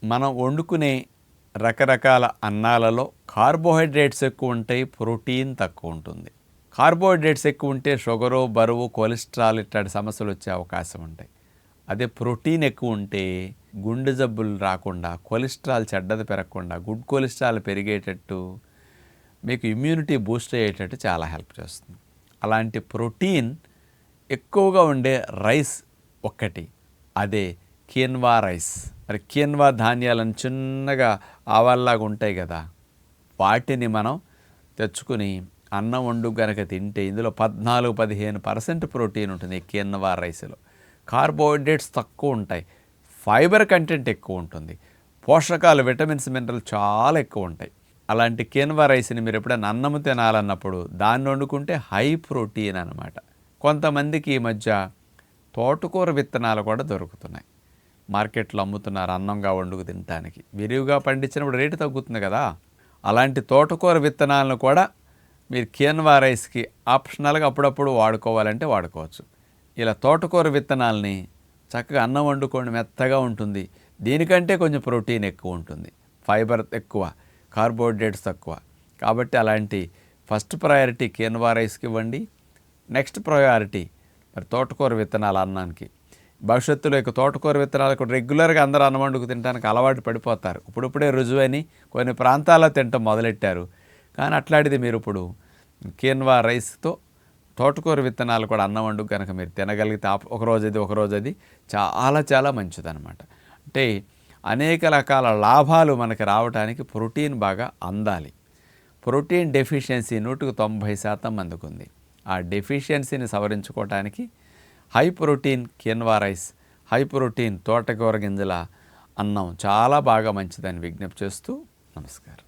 మనం వండుకునే రకరకాల అన్నాలలో కార్బోహైడ్రేట్స్ ఎక్కువ ఉంటాయి, ప్రోటీన్ తక్కువ ఉంటుంది. కార్బోహైడ్రేట్స్ ఎక్కువ ఉంటే షుగరు, బరువు, కొలెస్ట్రాల్ ఇట్లాంటి సమస్యలు వచ్చే అవకాశం ఉంటాయి. అదే ప్రోటీన్ ఎక్కువ ఉంటే గుండె జబ్బులు రాకుండా, కొలెస్ట్రాల్ చెడ్డది పెరగకుండా, గుడ్ కొలెస్ట్రాల్ పెరిగేటట్టు, మీకు ఇమ్యూనిటీ బూస్ట్ అయ్యేటట్టు చాలా హెల్ప్ చేస్తుంది. అలాంటి ప్రోటీన్ ఎక్కువగా ఉండే రైస్ ఒక్కటి, అదే కిన్వా రైస్. మరి కిన్వా ధాన్యాలను చిన్నగా ఆవాల్లాగా ఉంటాయి కదా, వాటిని మనం తెచ్చుకుని అన్నం వండు కనుక తింటే ఇందులో 14-15% ప్రోటీన్ ఉంటుంది. ఈ కిన్వా రైస్లో కార్బోహైడ్రేట్స్ తక్కువ ఉంటాయి, ఫైబర్ కంటెంట్ ఎక్కువ ఉంటుంది, పోషకాలు, విటమిన్స్, మినరల్ చాలా ఎక్కువ ఉంటాయి. అలాంటి కిన్వా రైస్ని మీరు ఎప్పుడైనా అన్నం తినాలన్నప్పుడు దాన్ని వండుకుంటే హై ప్రోటీన్ అనమాట. కొంతమందికి ఈ మధ్య తోటకూర విత్తనాలు కూడా దొరుకుతున్నాయి, మార్కెట్లో అమ్ముతున్నారు అన్నంగా వండుకు తినడానికి. విరివిగా పండించినప్పుడు రేటు తగ్గుతుంది కదా, అలాంటి తోటకూర విత్తనాలను కూడా మీరు కిన్వా రైస్కి ఆప్షనల్గా అప్పుడప్పుడు వాడుకోవాలంటే వాడుకోవచ్చు. ఇలా తోటకూర విత్తనాలని చక్కగా అన్నం వండుకోండి, మెత్తగా ఉంటుంది. దీనికంటే కొంచెం ప్రోటీన్ ఎక్కువ ఉంటుంది, ఫైబర్ ఎక్కువ, కార్బోహైడ్రేట్స్ తక్కువ. కాబట్టి అలాంటి ఫస్ట్ ప్రయారిటీ కిన్వా రైస్కి ఇవ్వండి. నెక్స్ట్ ప్రయారిటీ మరి తోటకూర విత్తనాలు అన్నానికి. భవిష్యత్తులో ఇక తోటకూర విత్తనాలకు రెగ్యులర్గా అందరూ అన్నం వండుకు తినడానికి అలవాటు పడిపోతారు. ఇప్పుడిప్పుడే రుజువని కొన్ని ప్రాంతాల్లో తినటం మొదలెట్టారు. కానీ అట్లాంటిది మీరు ఇప్పుడు కిన్వా రైస్తో తోటకూర విత్తనాలు కూడా అన్నం వండుకు కనుక మీరు తినగలిగితే ఒకరోజు అది చాలా చాలా మంచిదన్నమాట. అంటే అనేక రకాల లాభాలు మనకి రావడానికి ప్రోటీన్ బాగా అందాలి. ప్రోటీన్ డెఫిషియన్సీ 190% మందికి ఉంది. ఆ డెఫిషియన్సీని సవరించుకోవడానికి high protein quinoa rice, high protein తోటకూర గింజల అన్నం చాలా బాగా మంచిదని విజ్ఞప్తి చేస్తూ నమస్కారం.